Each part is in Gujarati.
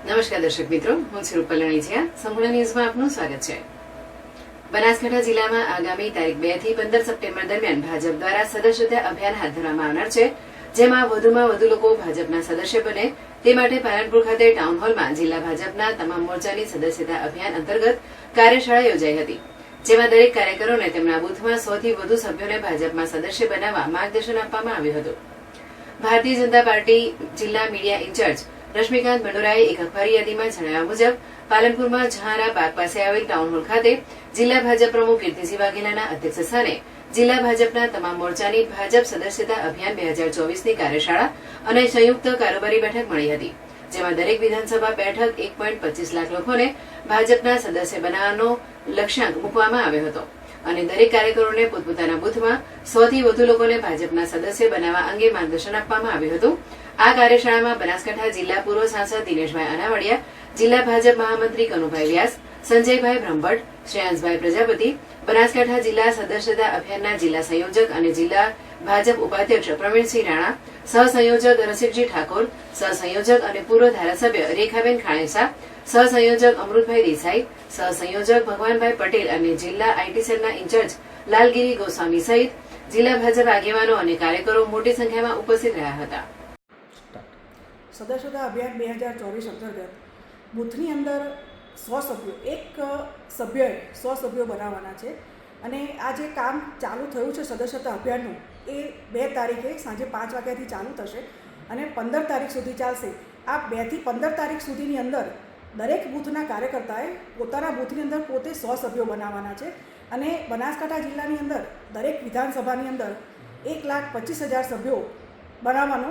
નમસ્કાર દર્શક મિત્રો, હું છું રૂપલ રણીજીયા. સંપૂર્ણ ન્યૂઝમાં આપનું સ્વાગત છે. બનાસકાંઠા જિલ્લામાં આગામી તારીખ 2 થી 15 સપ્ટેમ્બર દરમિયાન ભાજપ દ્વારા સદસ્યતા અભિયાન હાથ ધરવામાં આવનાર છે, જેમાં વધુમાં વધુ લોકો ભાજપના સદસ્ય બને તે માટે પાલનપુર ખાતે ટાઉન હોલમાં જિલ્લા ભાજપના તમામ મોરચાની સદસ્યતા અભિયાન અંતર્ગત કાર્યશાળા યોજાઈ હતી, જેમાં દરેક કાર્યકરોને તેમના બૂથમાં 100 થી વધુ સભ્યોને ભાજપમાં સદસ્ય બનાવવા માર્ગદર્શન આપવામાં આવ્યું હતું. ભારતીય જનતા પાર્ટી જિલ્લા મીડિયા ઇન્ચાર્જ રશ્મિકાંત મંડોરાએ એક અખબારી યાદીમાં જણાવ્યા મુજબ પાલનપુરમાં જહારા બાગ પાસે આવેલ ટાઉન હોલ ખાતે જિલ્લા ભાજપ પ્રમુખ કીર્તિસિંહ વાઘેલાના અધ્યક્ષસ્થાને જિલ્લા ભાજપના તમામ મોરચાની ભાજપ સદસ્યતા અભિયાન 2024ની કાર્યશાળા અને સંયુક્ત કારોબારી બેઠક મળી હતી, જેમાં દરેક વિધાનસભા બેઠક 1.25 લાખ લોકોને ભાજપના સદસ્ય બનાવવાનો લક્ષ્યાંક મૂકવામાં આવ્યો હતો અને દરેક કાર્યકરોને પોતપોતાના બૂથમાં 100 થી વધુ લોકોને ભાજપના સદસ્ય બનાવવા અંગે માર્ગદર્શન આપવામાં આવ્યું હતું. આ કાર્યશાળામાં બનાસકાંઠા જિલ્લા પૂર્વ સાંસદ દિનેશભાઈ અનાવાડિયા, જિલ્લા ભાજપ મહામંત્રી કનુભાઈ વ્યાસ, સંજયભાઈ બ્રહ્મભટ્ટ, શ્રેયાંશભાઈ પ્રજાપતિ, બનાસકાંઠા જિલ્લા સદસ્યતા અભિયાનના જિલ્લા સંયોજક અને જિલ્લા ભાજપ ઉપાધ્યક્ષ પ્રવીણસિંહ રાણા, સહસંયોજક રસિકજી ઠાકોર, સહસંયોજક અને પૂર્વ ધારાસભ્ય રેખાબેન ખાણેસા, સહસંયોજક અમૃતભાઈ દેસાઈ, સહસંયોજક ભગવાનભાઈ પટેલ અને જિલ્લા આઈટી સેલના ઇન્ચાર્જ લાલગીરી ગોસ્વામી સહિત જિલ્લા ભાજપ આગેવાનો અને કાર્યકરો મોટી સંખ્યામાં ઉપસ્થિત રહ્યા હતા. સદસ્યતા અભિયાન 2024 અંતર્ગત બૂથની અંદર 100 સભ્યો, એક સભ્યએ 100 સભ્યો બનાવવાના છે અને આ જે કામ ચાલુ થયું છે સદસ્યતા અભિયાનનું એ 2 તારીખે સાંજે 5 વાગ્યાથી ચાલુ થશે અને 15 તારીખ સુધી ચાલશે. આ 2 થી 15 તારીખ સુધીની અંદર દરેક બૂથના કાર્યકર્તાએ પોતાના બૂથની અંદર પોતે 100 સભ્યો બનાવવાના છે અને બનાસકાંઠા જિલ્લાની અંદર દરેક વિધાનસભાની અંદર 1,25,000 સભ્યો બનાવવાનો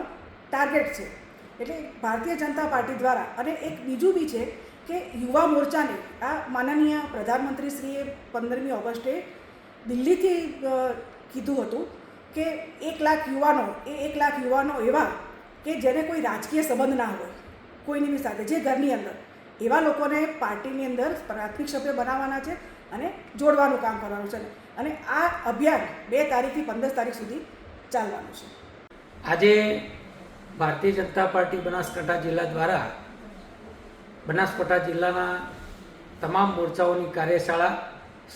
ટાર્ગેટ છે. એટલે ભારતીય જનતા પાર્ટી દ્વારા અને એક બીજું બી છે કે યુવા મોરચાને આ માનનીય પ્રધાનમંત્રીશ્રીએ 15મી ઓગસ્ટે દિલ્હીથી કીધું હતું કે 1 લાખ યુવાનો એ 1 લાખ યુવાનો એવા કે જેને કોઈ રાજકીય સંબંધ ના હોય કોઈની બી સાથે, જે ઘરની અંદર એવા લોકોને પાર્ટીની અંદર પ્રાથમિક સભ્ય બનાવવાના છે અને જોડવાનું કામ કરવાનું છે અને આ અભિયાન 2 તારીખથી 15 તારીખ સુધી ચાલવાનું છે. આજે ભારતીય જનતા પાર્ટી બનાસકાંઠા જિલ્લા દ્વારા બનાસકાંઠા જિલ્લાના તમામ મોરચાઓની કાર્યશાળા,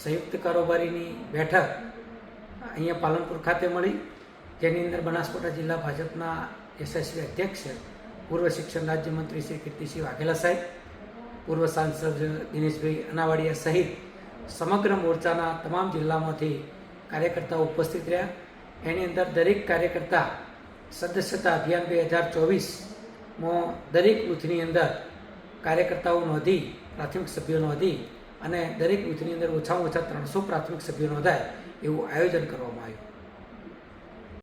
સંયુક્ત કારોબારીની બેઠક અહીંયા પાલનપુર ખાતે મળી, જેની અંદર બનાસકાંઠા જિલ્લા ભાજપના યશસ્વી અધ્યક્ષ, પૂર્વ શિક્ષણ રાજ્યમંત્રી શ્રી કીર્તિસિંહ વાઘેલા સાહેબ, પૂર્વ સાંસદ દિનેશભાઈ અનાવાડિયા સહિત સમગ્ર મોરચાના તમામ જિલ્લામાંથી કાર્યકર્તાઓ ઉપસ્થિત રહ્યા. એની અંદર દરેક કાર્યકર્તા સદસ્યતા અભિયાન 2024માં દરેક બૂથની અંદર કાર્યકર્તાઓ નોંધી, પ્રાથમિક સભ્યો નોંધી અને દરેક બૂથની અંદર ઓછામાં ઓછા 300 પ્રાથમિક સભ્યો નોંધાય એવું આયોજન કરવામાં આવ્યું.